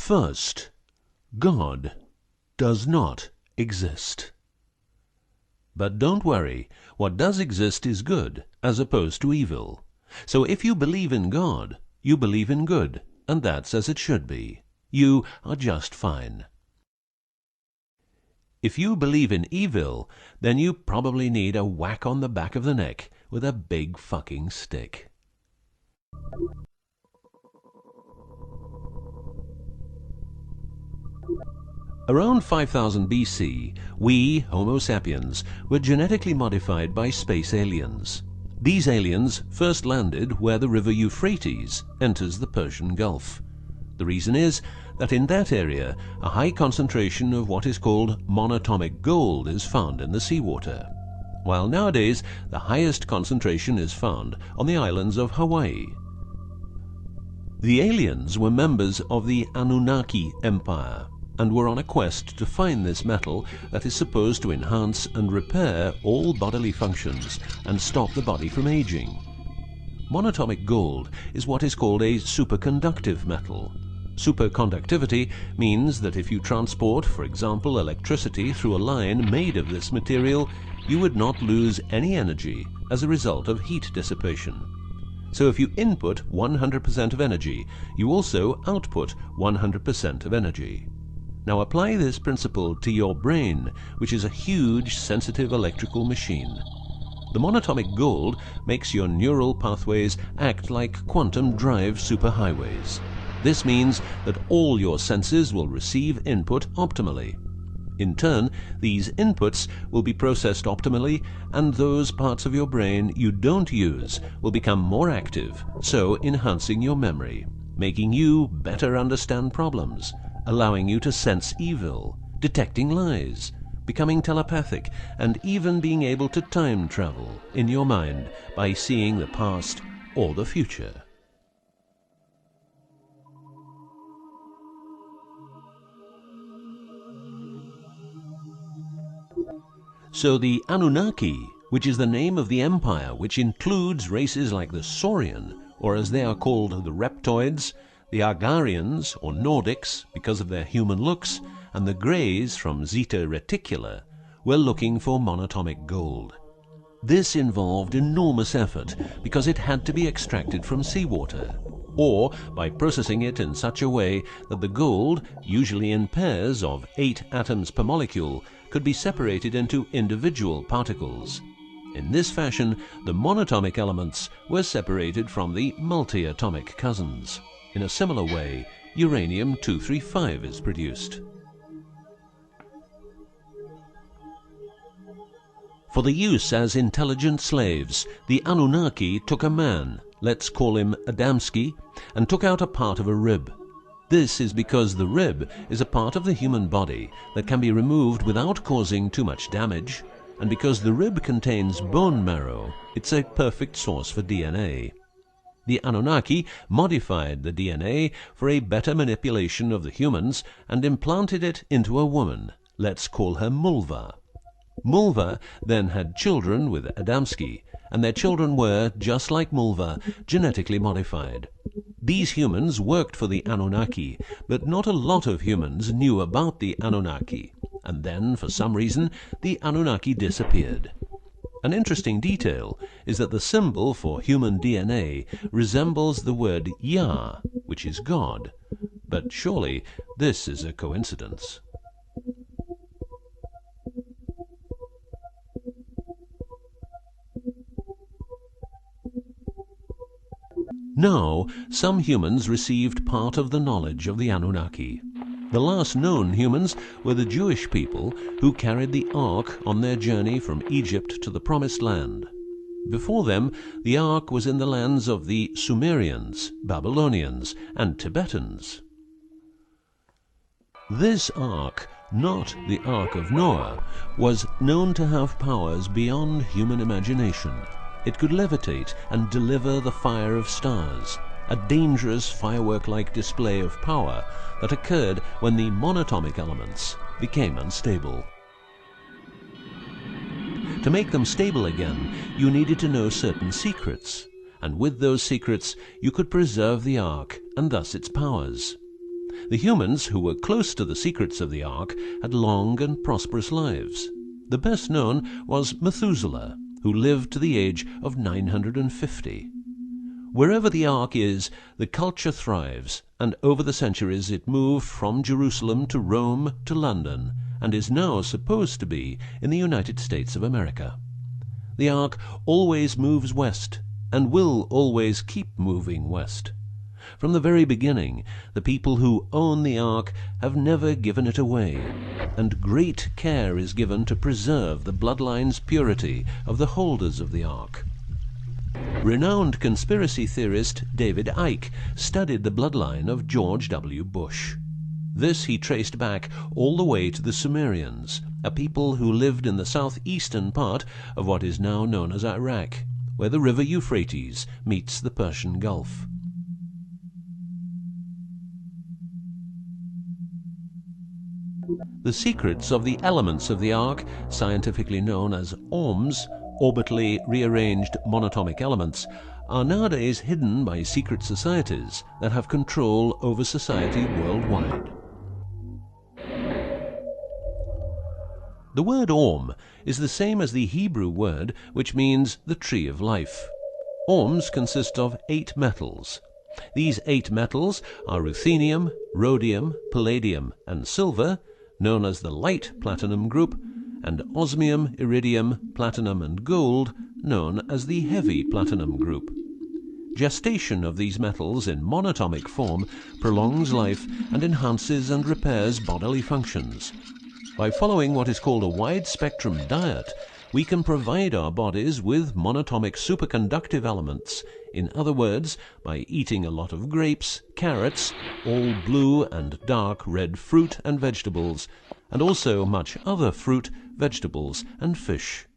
First, God does not exist. But don't worry, what does exist is good, as opposed to evil. So if you believe in God, you believe in good, and that's as it should be. You are just fine. If you believe in evil, then you probably need a whack on the back of the neck with a big fucking stick. Around 5000 BC, we, Homo sapiens, were genetically modified by space aliens. These aliens first landed where the river Euphrates enters the Persian Gulf. The reason is that in that area, a high concentration of what is called monatomic gold is found in the seawater, while nowadays the highest concentration is found on the islands of Hawaii. The aliens were members of the Anunnaki Empire, and were on a quest to find this metal that is supposed to enhance and repair all bodily functions and stop the body from aging. Monatomic gold is what is called a superconductive metal. Superconductivity means that if you transport, for example, electricity through a line made of this material, you would not lose any energy as a result of heat dissipation. So if you input 100% of energy, you also output 100% of energy. Now apply this principle to your brain, which is a huge, sensitive electrical machine. The monatomic gold makes your neural pathways act like quantum drive superhighways. This means that all your senses will receive input optimally. In turn, these inputs will be processed optimally, and those parts of your brain you don't use will become more active, so enhancing your memory, making you better understand problems, allowing you to sense evil, detecting lies, becoming telepathic, and even being able to time travel in your mind by seeing the past or the future. So the Anunnaki, which is the name of the empire which includes races like the Saurian, or as they are called the Reptoids, the Argarians, or Nordics, because of their human looks, and the Greys from Zeta Reticula, were looking for monatomic gold. This involved enormous effort because it had to be extracted from seawater, or by processing it in such a way that the gold, usually in pairs of 8 atoms per molecule, could be separated into individual particles. In this fashion, the monatomic elements were separated from the multi-atomic cousins. In a similar way, uranium-235 is produced. For the use as intelligent slaves, the Anunnaki took a man, let's call him Adamski, and took out a part of a rib. This is because the rib is a part of the human body that can be removed without causing too much damage, and because the rib contains bone marrow, it's a perfect source for DNA. The Anunnaki modified the DNA for a better manipulation of the humans and implanted it into a woman, let's call her Mulva. Mulva then had children with Adamski, and their children were, just like Mulva, genetically modified. These humans worked for the Anunnaki, but not a lot of humans knew about the Anunnaki, and then, for some reason, the Anunnaki disappeared. An interesting detail is that the symbol for human DNA resembles the word Yah, which is God, but surely this is a coincidence. Now, some humans received part of the knowledge of the Anunnaki. The last known humans were the Jewish people who carried the Ark on their journey from Egypt to the Promised Land. Before them, the Ark was in the lands of the Sumerians, Babylonians, and Tibetans. This Ark, not the Ark of Noah, was known to have powers beyond human imagination. It could levitate and deliver the fire of stars, a dangerous firework-like display of power that occurred when the monatomic elements became unstable. To make them stable again, you needed to know certain secrets, and with those secrets you could preserve the Ark and thus its powers. The humans who were close to the secrets of the Ark had long and prosperous lives. The best known was Methuselah, who lived to the age of 950. Wherever the Ark is, the culture thrives, and over the centuries it moved from Jerusalem to Rome to London, and is now supposed to be in the United States of America. The Ark always moves west, and will always keep moving west. From the very beginning, the people who own the Ark have never given it away, and great care is given to preserve the bloodline's purity of the holders of the Ark. Renowned conspiracy theorist David Icke studied the bloodline of George W. Bush. This he traced back all the way to the Sumerians, a people who lived in the southeastern part of what is now known as Iraq, where the river Euphrates meets the Persian Gulf. The secrets of the elements of the Ark, scientifically known as ORMs, orbitally rearranged monatomic elements, are nowadays hidden by secret societies that have control over society worldwide. The word ORM is the same as the Hebrew word which means the tree of life. ORMs consist of 8 metals. These 8 metals are ruthenium, rhodium, palladium, and silver, known as the light platinum group, and osmium, iridium, platinum, and gold, known as the heavy platinum group. Gestation of these metals in monatomic form prolongs life and enhances and repairs bodily functions. By following what is called a wide-spectrum diet, we can provide our bodies with monatomic superconductive elements. In other words, by eating a lot of grapes, carrots, all blue and dark red fruit and vegetables, and also much other fruit, vegetables, and fish.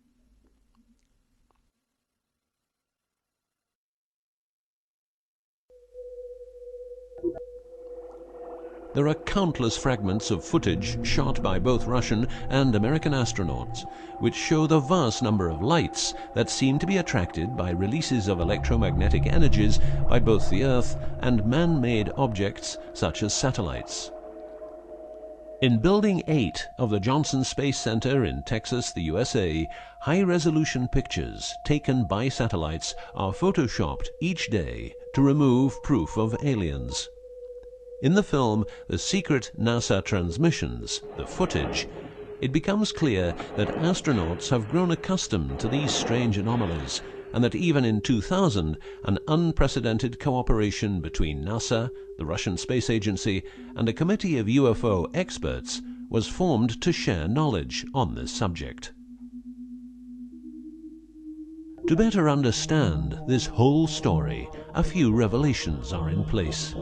There are countless fragments of footage shot by both Russian and American astronauts, which show the vast number of lights that seem to be attracted by releases of electromagnetic energies by both the Earth and man-made objects such as satellites. In Building 8 of the Johnson Space Center in Texas, the USA, high-resolution pictures taken by satellites are photoshopped each day to remove proof of aliens. In the film The Secret NASA Transmissions, the footage, it becomes clear that astronauts have grown accustomed to these strange anomalies, and that even in 2000, an unprecedented cooperation between NASA, the Russian Space Agency, and a committee of UFO experts was formed to share knowledge on this subject. To better understand this whole story, a few revelations are in place.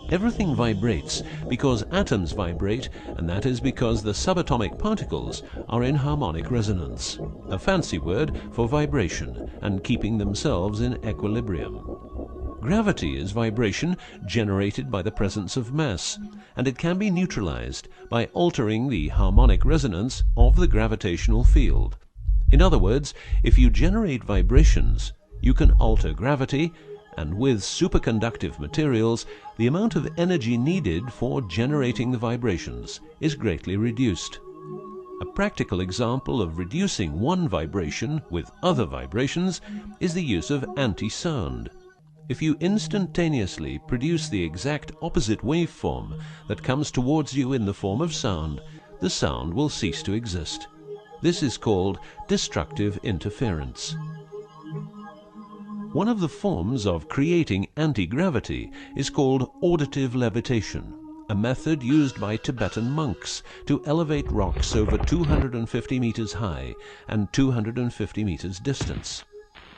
Everything vibrates because atoms vibrate, and that is because the subatomic particles are in harmonic resonance, a fancy word for vibration and keeping themselves in equilibrium. Gravity is vibration generated by the presence of mass, and it can be neutralized by altering the harmonic resonance of the gravitational field. In other words, if you generate vibrations, you can alter gravity, and with superconductive materials, the amount of energy needed for generating the vibrations is greatly reduced. A practical example of reducing one vibration with other vibrations is the use of anti-sound. If you instantaneously produce the exact opposite waveform that comes towards you in the form of sound, the sound will cease to exist. This is called destructive interference. One of the forms of creating anti-gravity is called auditive levitation, a method used by Tibetan monks to elevate rocks over 250 meters high and 250 meters distance.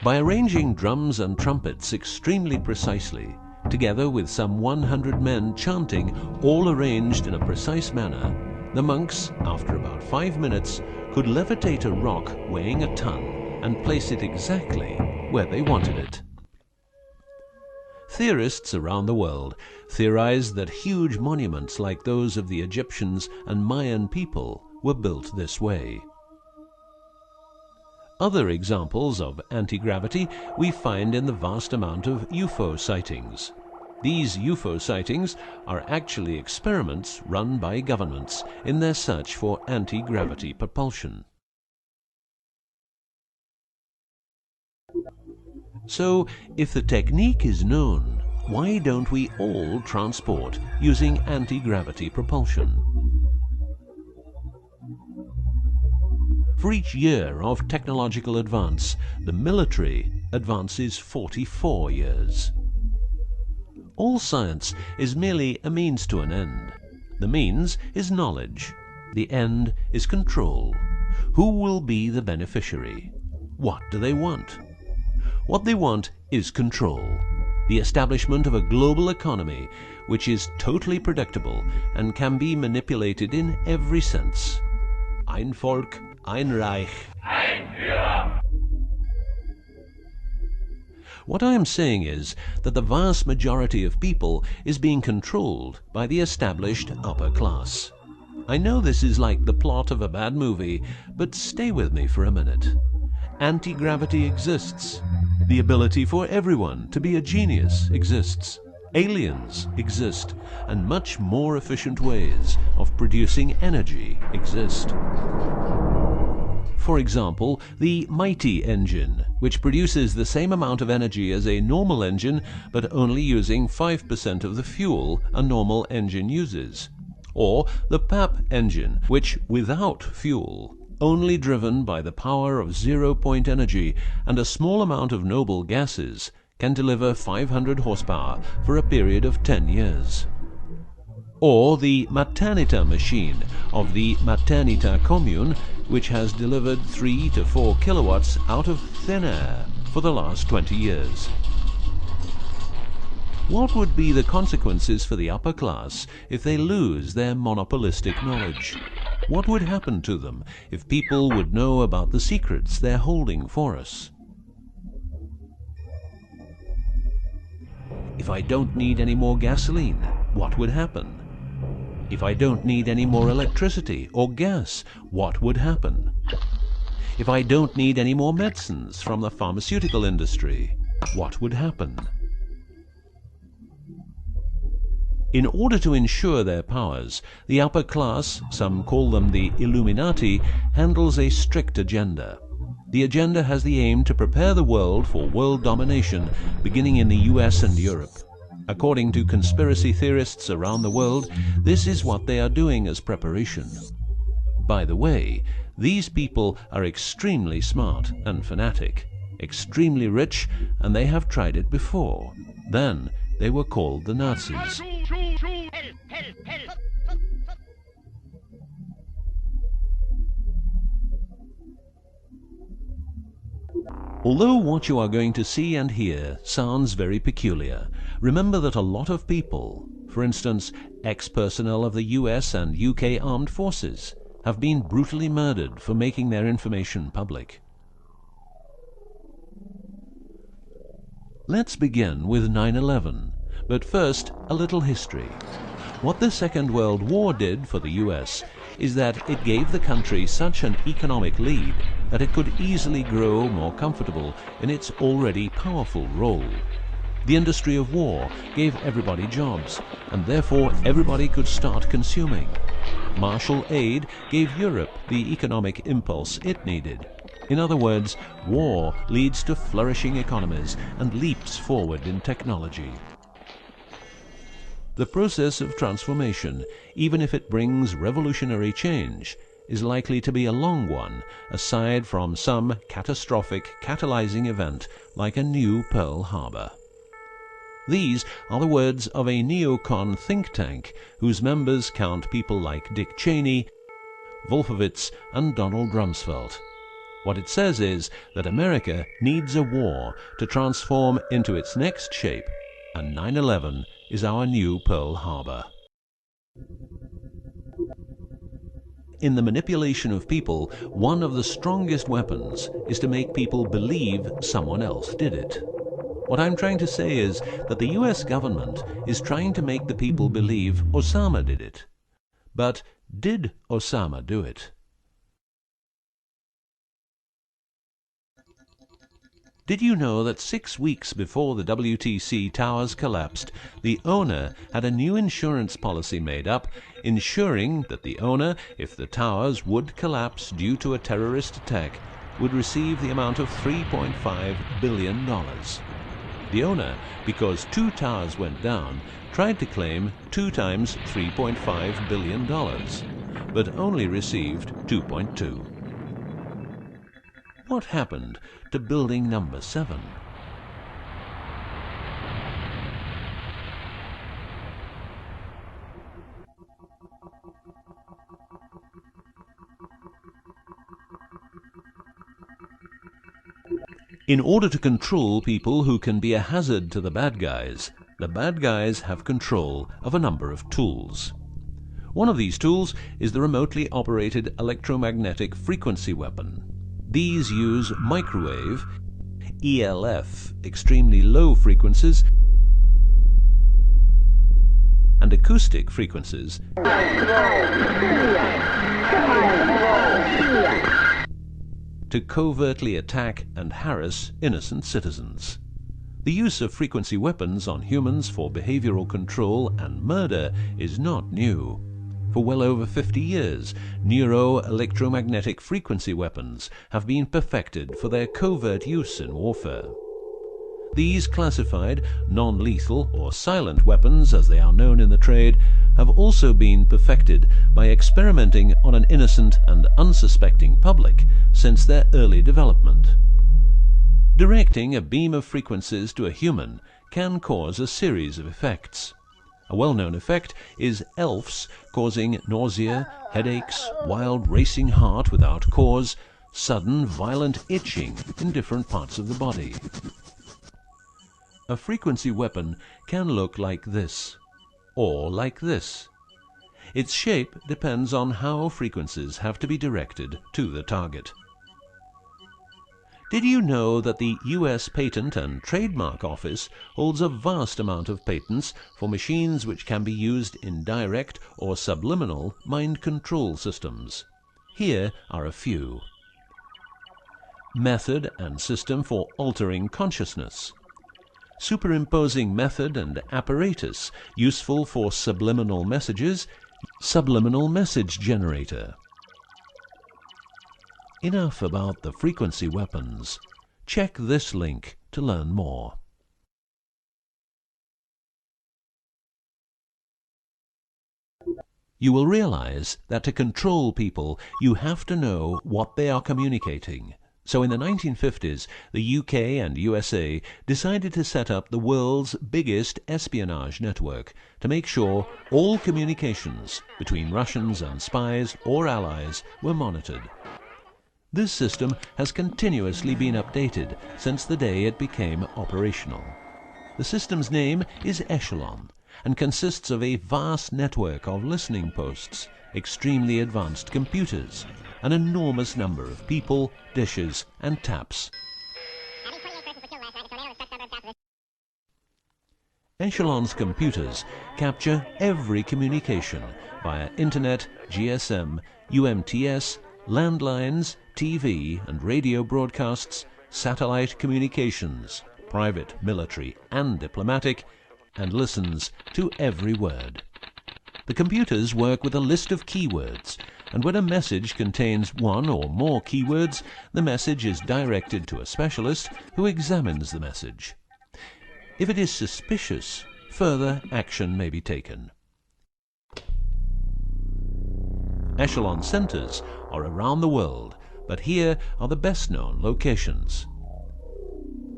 By arranging drums and trumpets extremely precisely, together with some 100 men chanting, all arranged in a precise manner, the monks, after about 5 minutes, could levitate a rock weighing a ton and place it exactly where they wanted it. Theorists around the world theorize that huge monuments like those of the Egyptians and Mayan people were built this way. Other examples of anti-gravity we find in the vast amount of UFO sightings. These UFO sightings are actually experiments run by governments in their search for anti-gravity propulsion. So, if the technique is known, why don't we all transport using anti-gravity propulsion? For each year of technological advance, the military advances 44 years. All science is merely a means to an end. The means is knowledge. The end is control. Who will be the beneficiary? What do they want? What they want is control. The establishment of a global economy which is totally predictable and can be manipulated in every sense. Ein Volk, ein Reich, ein Führer. What I am saying is that the vast majority of people is being controlled by the established upper class. I know this is like the plot of a bad movie, but stay with me for a minute. Anti-gravity exists. The ability for everyone to be a genius exists. Aliens exist, and much more efficient ways of producing energy exist. For example, the mighty engine, which produces the same amount of energy as a normal engine, but only using 5% of the fuel a normal engine uses. Or the PAP engine, which without fuel, only driven by the power of zero-point energy and a small amount of noble gases, can deliver 500 horsepower for a period of 10 years. Or the Maternita machine of the Maternita commune, which has delivered 3 to 4 kilowatts out of thin air for the last 20 years. What would be the consequences for the upper class if they lose their monopolistic knowledge? What would happen to them if people would know about the secrets they're holding for us? If I don't need any more gasoline, what would happen? If I don't need any more electricity or gas, what would happen? If I don't need any more medicines from the pharmaceutical industry, what would happen? In order to ensure their powers, the upper class, some call them the Illuminati, handles a strict agenda. The agenda has the aim to prepare the world for world domination, beginning in the US and Europe. According to conspiracy theorists around the world, this is what they are doing as preparation. By the way, these people are extremely smart and fanatic, extremely rich, and they have tried it before. Then they were called the Nazis. Although what you are going to see and hear sounds very peculiar, remember that a lot of people, for instance, ex-personnel of the US and UK armed forces, have been brutally murdered for making their information public. Let's begin with 9/11, but first a little history. What the Second World War did for the US is that it gave the country such an economic lead that it could easily grow more comfortable in its already powerful role. The industry of war gave everybody jobs, and therefore everybody could start consuming. Marshall aid gave Europe the economic impulse it needed. In other words, war leads to flourishing economies and leaps forward in technology. The process of transformation, even if it brings revolutionary change, is likely to be a long one, aside from some catastrophic catalyzing event like a new Pearl Harbor. These are the words of a neocon think tank whose members count people like Dick Cheney, Wolfowitz, and Donald Rumsfeld. What it says is that America needs a war to transform into its next shape, and 9/11 is our new Pearl Harbor. In the manipulation of people, one of the strongest weapons is to make people believe someone else did it. What I'm trying to say is that the US government is trying to make the people believe Osama did it. But did Osama do it? Did you know that 6 weeks before the WTC towers collapsed, the owner had a new insurance policy made up, ensuring that the owner, if the towers would collapse due to a terrorist attack, would receive the amount of $3.5 billion. The owner, because 2 towers went down, tried to claim 2 times $3.5 billion, but only received 2.2. What happened to building number 7? In order to control people who can be a hazard to the bad guys have control of a number of tools. One of these tools is the remotely operated electromagnetic frequency weapon. These use microwave, ELF, extremely low frequencies, and acoustic frequencies to covertly attack and harass innocent citizens. The use of frequency weapons on humans for behavioral control and murder is not new. For well over 50 years, neuro-electromagnetic frequency weapons have been perfected for their covert use in warfare. These classified, non-lethal or silent weapons, as they are known in the trade, have also been perfected by experimenting on an innocent and unsuspecting public since their early development. Directing a beam of frequencies to a human can cause a series of effects. A well-known effect is ELFs, causing nausea, headaches, wild racing heart without cause, sudden violent itching in different parts of the body. A frequency weapon can look like this, or like this. Its shape depends on how frequencies have to be directed to the target. Did you know that the US Patent and Trademark Office holds a vast amount of patents for machines which can be used in direct or subliminal mind control systems? Here are a few. Method and system for altering consciousness. Superimposing method and apparatus useful for subliminal messages, subliminal message generator. Enough about the frequency weapons. Check this link to learn more. You will realize that to control people, you have to know what they are communicating. So in the 1950s, the UK and USA decided to set up the world's biggest espionage network to make sure all communications between Russians and spies or allies were monitored. This system has continuously been updated since the day it became operational. The system's name is Echelon and consists of a vast network of listening posts, extremely advanced computers, an enormous number of people, dishes, and taps. Echelon's computers capture every communication via Internet, GSM, UMTS, landlines, TV and radio broadcasts, satellite communications, private, military, and diplomatic, and listens to every word. The computers work with a list of keywords, and when a message contains one or more keywords, the message is directed to a specialist who examines the message. If it is suspicious, further action may be taken. Echelon centers are around the world, but here are the best-known locations.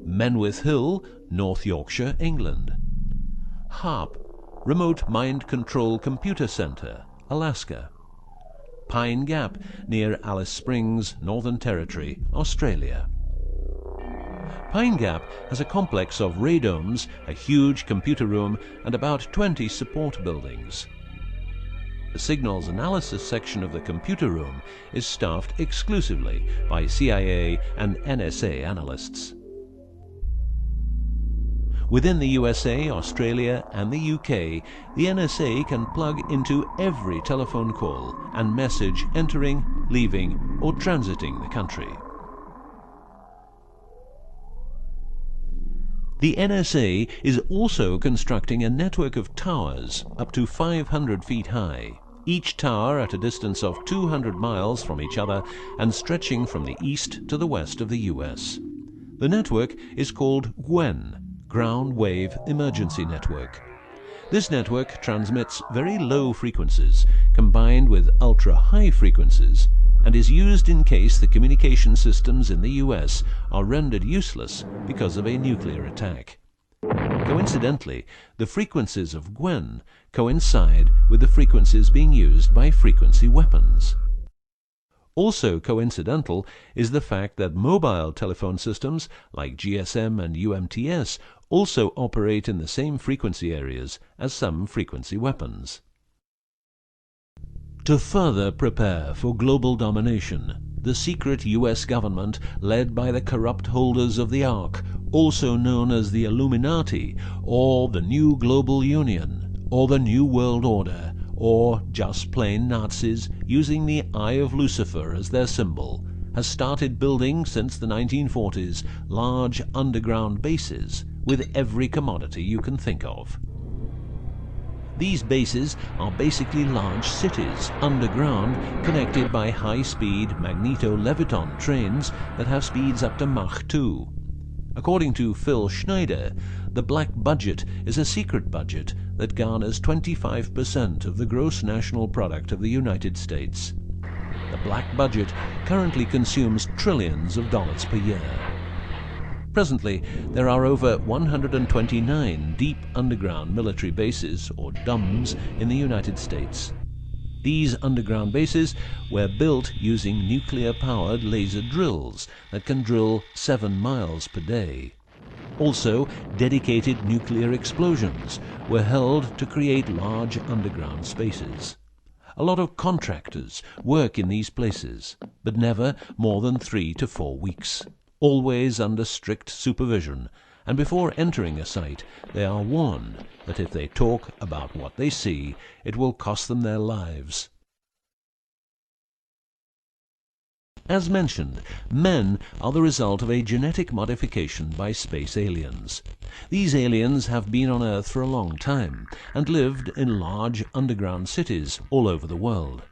Menwith Hill, North Yorkshire, England. HARP, Remote Mind Control Computer Center, Alaska. Pine Gap, near Alice Springs, Northern Territory, Australia. Pine Gap has a complex of radomes, a huge computer room, and about 20 support buildings. The signals analysis section of the computer room is staffed exclusively by CIA and NSA analysts. Within the USA, Australia, and the UK, the NSA can plug into every telephone call and message entering, leaving, or transiting the country. The NSA is also constructing a network of towers up to 500 feet high, each tower at a distance of 200 miles from each other and stretching from the east to the west of the US. The network is called GWEN, Ground Wave Emergency Network. This network transmits very low frequencies combined with ultra-high frequencies and is used in case the communication systems in the US are rendered useless because of a nuclear attack. Coincidentally, the frequencies of GWEN coincide with the frequencies being used by frequency weapons. Also coincidental is the fact that mobile telephone systems like GSM and UMTS also operate in the same frequency areas as some frequency weapons. To further prepare for global domination, the secret US government, led by the corrupt holders of the Ark, also known as the Illuminati, or the New Global Union, or the New World Order, or just plain Nazis using the Eye of Lucifer as their symbol, has started building since the 1940s large underground bases with every commodity you can think of. These bases are basically large cities underground, connected by high-speed magneto-leviton trains that have speeds up to Mach 2. According to Phil Schneider, the black budget is a secret budget that garners 25% of the gross national product of the United States. The black budget currently consumes trillions of dollars per year. Presently, there are over 129 deep underground military bases, or DUMBs, in the United States. These underground bases were built using nuclear-powered laser drills that can drill 7 miles per day. Also, dedicated nuclear explosions were held to create large underground spaces. A lot of contractors work in these places, but never more than 3 to 4 weeks. Always under strict supervision, and before entering a site, they are warned that if they talk about what they see, it will cost them their lives. As mentioned, men are the result of a genetic modification by space aliens. These aliens have been on Earth for a long time and lived in large underground cities all over the world.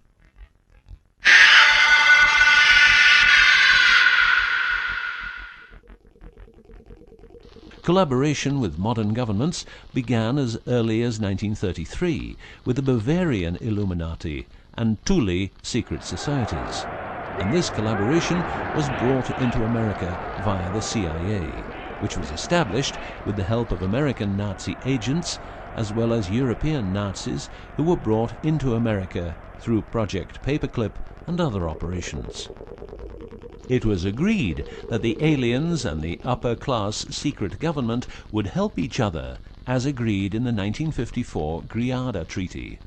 Collaboration with modern governments began as early as 1933 with the Bavarian Illuminati and Thule secret societies, and this collaboration was brought into America via the CIA, which was established with the help of American Nazi agents as well as European Nazis who were brought into America through Project Paperclip and other operations. It was agreed that the aliens and the upper-class secret government would help each other, as agreed in the 1954 Greada Treaty.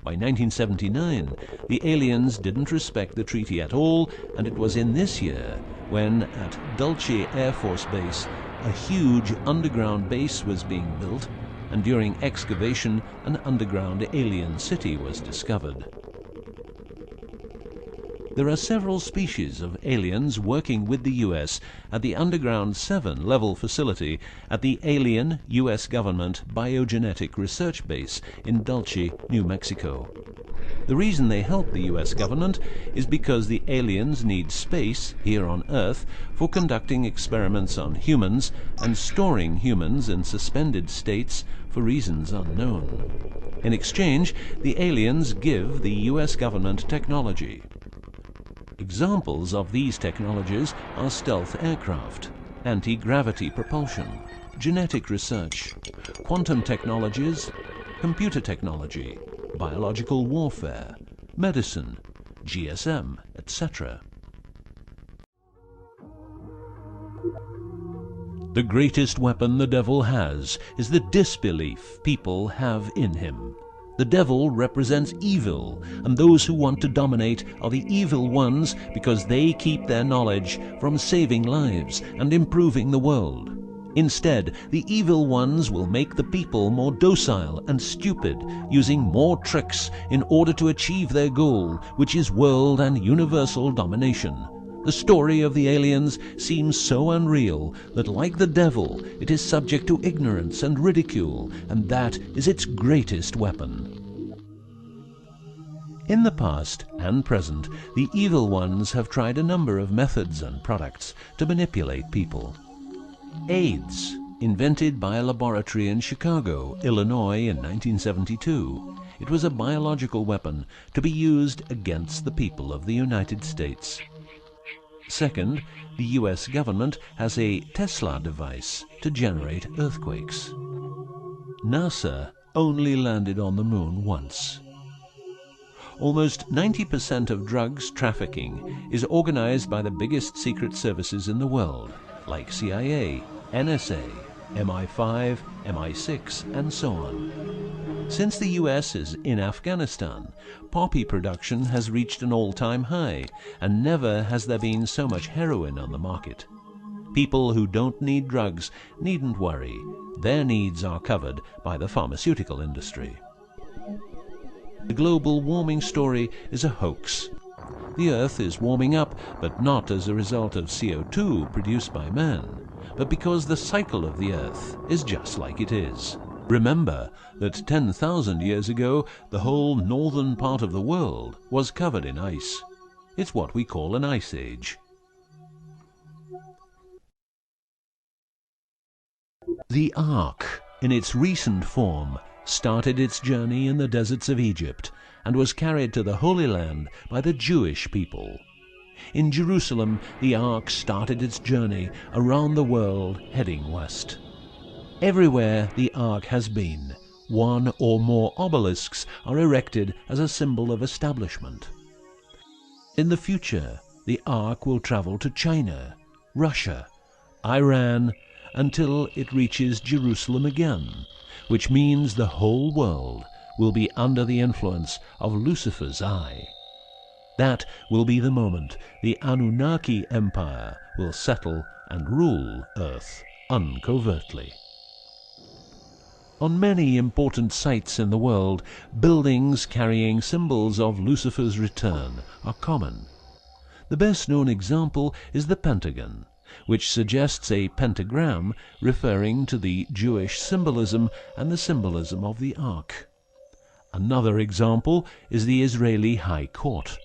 By 1979, the aliens didn't respect the treaty at all, and it was in this year when, at Dulce Air Force Base, a huge underground base was being built, and during excavation, an underground alien city was discovered. There are several species of aliens working with the US at the Underground 7 level facility at the Alien US Government Biogenetic Research Base in Dulce, New Mexico. The reason they help the US government is because the aliens need space here on Earth for conducting experiments on humans and storing humans in suspended states for reasons unknown. In exchange, the aliens give the US government technology. Examples of these technologies are stealth aircraft, anti-gravity propulsion, genetic research, quantum technologies, computer technology, biological warfare, medicine, GSM, etc. The greatest weapon the devil has is the disbelief people have in him. The devil represents evil, and those who want to dominate are the evil ones because they keep their knowledge from saving lives and improving the world. Instead, the evil ones will make the people more docile and stupid, using more tricks in order to achieve their goal, which is world and universal domination. The story of the aliens seems so unreal that, like the devil, it is subject to ignorance and ridicule, and that is its greatest weapon. In the past and present, the evil ones have tried a number of methods and products to manipulate people. AIDS, invented by a laboratory in Chicago, Illinois in 1972. It was a biological weapon to be used against the people of the United States. Second, the US government has a Tesla device to generate earthquakes. NASA only landed on the moon once. Almost 90% of drugs trafficking is organized by the biggest secret services in the world, like CIA, NSA, MI5, MI6, and so on. Since the US is in Afghanistan, poppy production has reached an all-time high, and never has there been so much heroin on the market. People who don't need drugs needn't worry. Their needs are covered by the pharmaceutical industry. The global warming story is a hoax. The Earth is warming up, but not as a result of CO2 produced by man, but because the cycle of the Earth is just like it is. Remember that 10,000 years ago, the whole northern part of the world was covered in ice. It's what we call an ice age. The Ark, in its recent form, started its journey in the deserts of Egypt and was carried to the Holy Land by the Jewish people. In Jerusalem, the Ark started its journey around the world, heading west. Everywhere the Ark has been, one or more obelisks are erected as a symbol of establishment. In the future, the Ark will travel to China, Russia, Iran, until it reaches Jerusalem again, which means the whole world will be under the influence of Lucifer's eye. That will be the moment the Anunnaki Empire will settle and rule Earth uncovertly. On many important sites in the world, buildings carrying symbols of Lucifer's return are common. The best-known example is the Pentagon, which suggests a pentagram referring to the Jewish symbolism and the symbolism of the Ark. Another example is the Israeli High Court.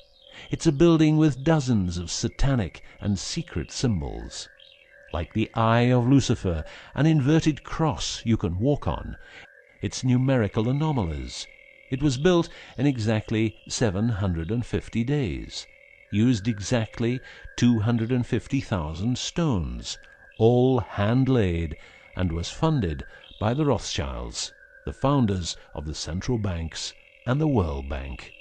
It's a building with dozens of satanic and secret symbols. Like the eye of Lucifer, an inverted cross you can walk on. Its numerical anomalies. It was built in exactly 750 days. Used exactly 250,000 stones, all hand-laid, and was funded by the Rothschilds, the founders of the central banks and the World Bank.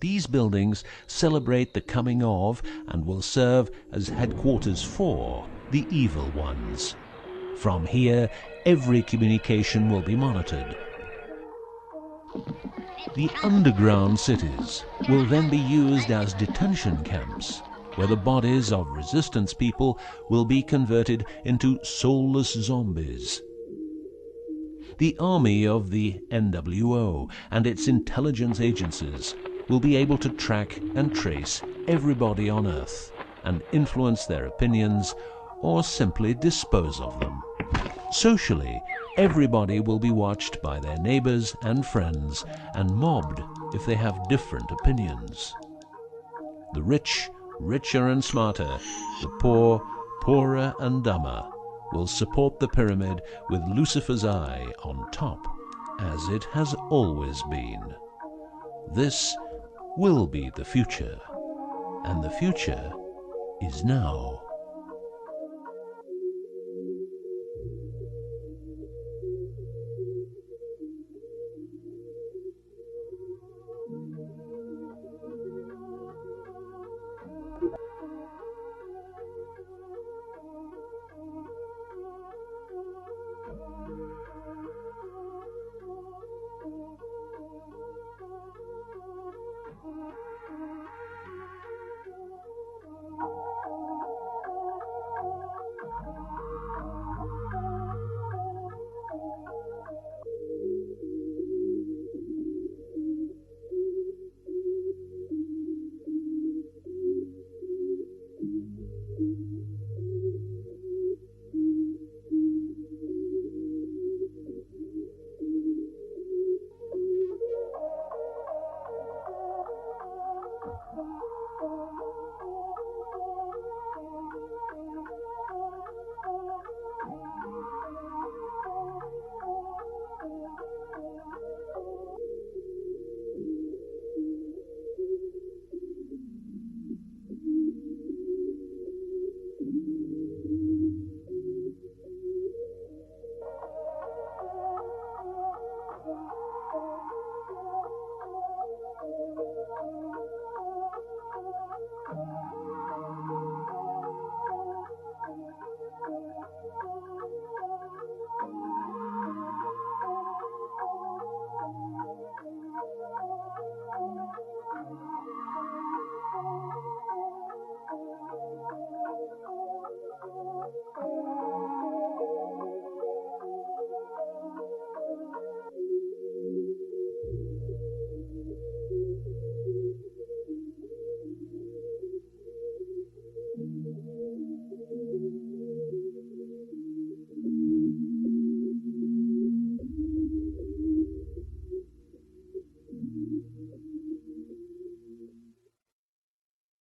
These buildings celebrate the coming of and will serve as headquarters for the evil ones. From here, every communication will be monitored. The underground cities will then be used as detention camps, where the bodies of resistance people will be converted into soulless zombies. The army of the NWO and its intelligence agencies will be able to track and trace everybody on Earth and influence their opinions or simply dispose of them. Socially, everybody will be watched by their neighbors and friends and mobbed if they have different opinions. The rich, richer and smarter, the poor, poorer and dumber, will support the pyramid with Lucifer's eye on top, as it has always been. This will be the future, and the future is now.